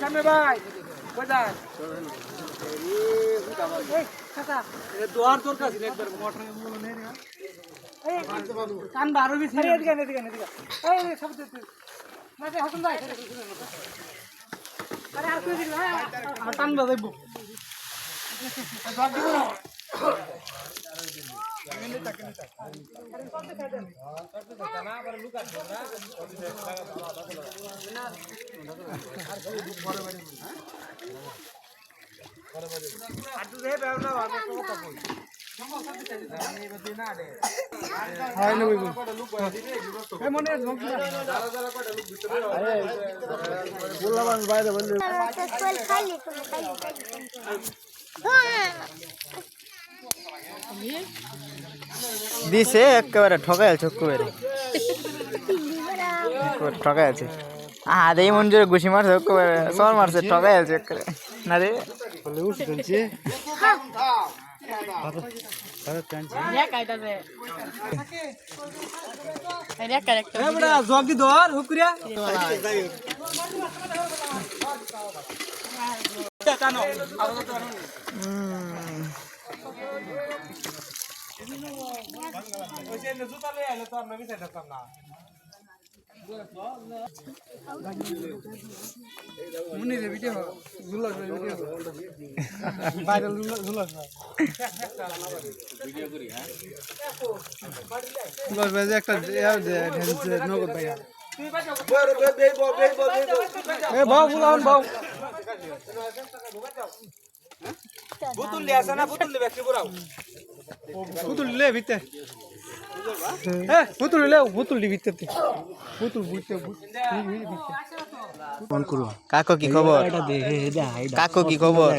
সামনে ভাই কোথায় দোয়ার তোর কাছে একবার মোটর নেই কান বারো বি এদিকে এই সব মাঝে হাতুন ভাই আরে আর কই দিল আর টান বাজাইব জগ দিব না দিছে একেবারে ঠকাই আছে ঠকাই আছে এই মন জোরে ঘুষি মারছে একেবারে সর মারছে ঠকাই আছে একেবারে না রে জগি ধর হুকুরিয়া একটা নগদ ভাইয়া পুতুল লিয়াছে না পুতুল লিবে কি বড়াও পুতুল লে ভিতে পুতুল লে পুতুল ভিতে পুতুল ভিতে ফোন করু কাকো কি খবর কাকো কি খবর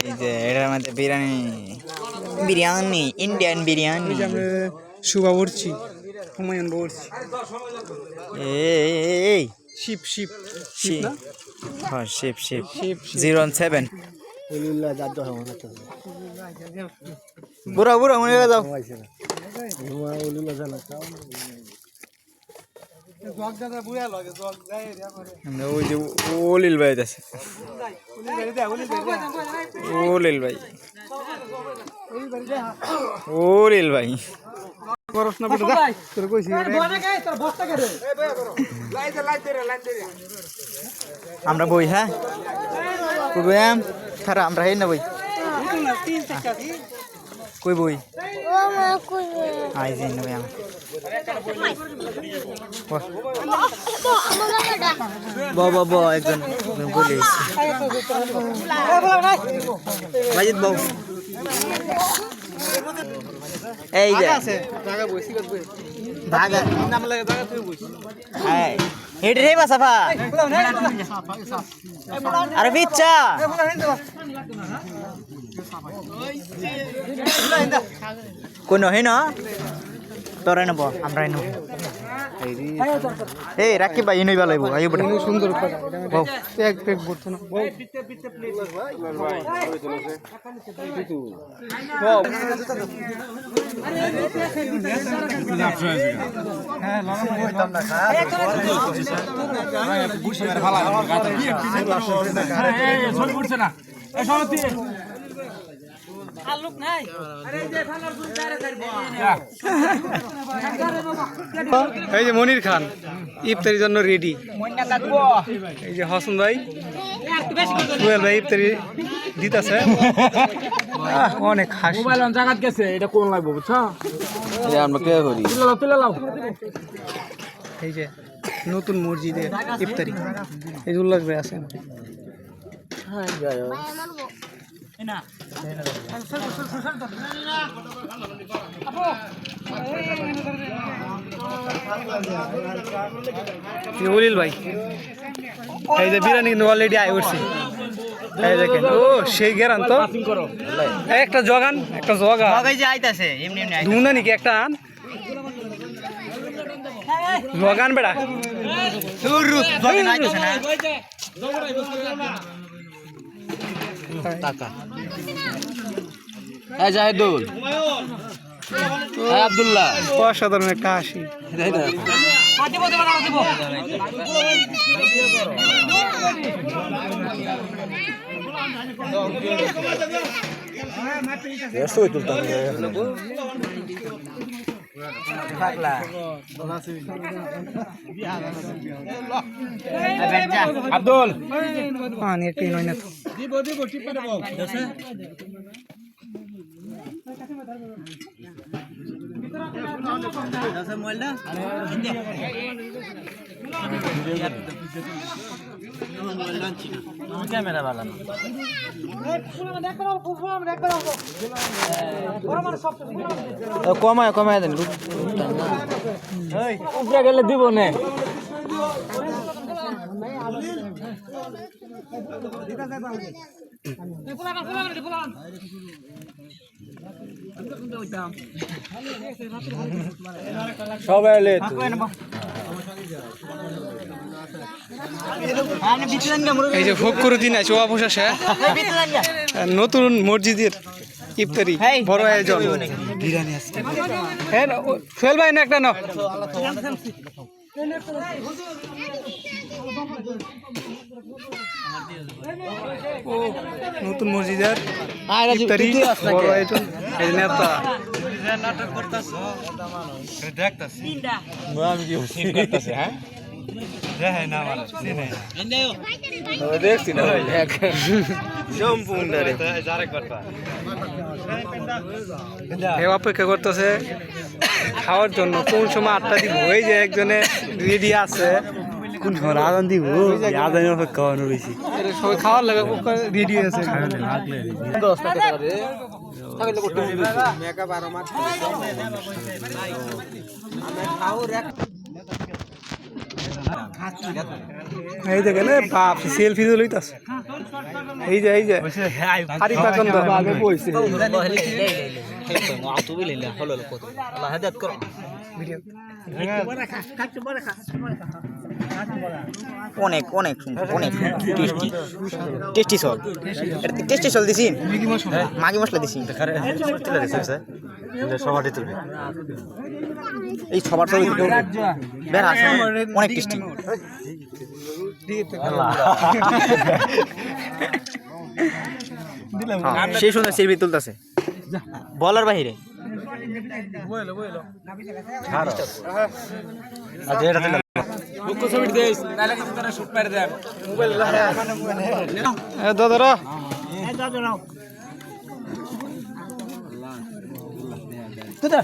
এই যে এটার মধ্যে বিরিয়ানি ইন্ডিয়ান বিরিয়ানি শুভা বলছি হুমায়ুন বলছি এই শিপ শিপ শিপ হ্যাঁ শিপ শিপ 017 বুড়া বুড়া মনে যাও ওই যে ওলিল ভাই আছে ওলিল ভাই ওলিল ভাই আমরা বই হ্যাঁ খারা আমরা হেই না বই কই বই আই যাই না বাবা একজন বলে বাজিত বাবু এই যে ভাগা নাম লাগে জায়গা তুই বইছ হ্যাঁ হেডে রে বাসাফা আরে বিচ্চা কোন হে না তোরা নেব আমরা নেব এই রাখি ভাই নই ভালো আইবো আইবো সুন্দর বাও এক পেক বলতো না এই যে মনির খান ইফতারির জন্য রেডি এই যে হাসান ভাই সোহেল ভাই ইফতারি দিতেছে অনেক হাসি মোবাইল অন জায়গা গেছে এটা কোন লাগবে বুঝছো আমরা কে করি তুলে লাও এই যে নতুন মসজিদে ইফতারি এই যে উল্লাস ভাই আছেন হ্যাঁ যাও না ওলিল ভাই এই যে বিরিয়ানি কিন্তু অলরেডি আই উঠছে এই দেখেন ও সেই গেরান তো একটা জগান একটা জগা এই যে আইতাছে এমনি এমনি দুনা নাকি একটা আন জগান বেড়া জগান আইতাছে না টাকা এই জাহিদুল এই আব্দুল্লাহ অসাধারণ একটা হাসি আব্দুল পানি একটু নয় না তো ক্যামেরা ভালো না কমায় কমায় দেন উপরে গেলে দিব না সবাই এই যে ভোগ করে দিন আছে অবশেষে নতুন মসজিদের ইফতারি বড় আয়োজন হ্যাঁ সোহেল ভাই না একটা নাও ও নতুন মসজিদের ইফতারি বড় আয়োজন এই নেতা নাটক করতেছ দেখতাছি আমি কি করতেছে হ্যাঁ দেখছি না অপেক্ষা করতেছে খাওয়ার জন্য কোন সময় 8টা দিব ওই যে একজনে রেডি আছে কোন সময় আদান দিব আদানের অপেক্ষা রয়েছি সবাই খাওয়ার লাগে রেডি আছে এই যে গেলে বাপ সেলফি তো লইতাছে এই যে হারি পাকন তো আগে বইছে অনেক অনেক অনেক টেস্টি সল টেস্টি সল দিছি মাগি মশলা দিছি সবারই তুলবে এই সবার ছবি বের আছে অনেক টেস্টি সেই সুন্দর সেলফি তুলতেছে বলার বাহিরে দাদা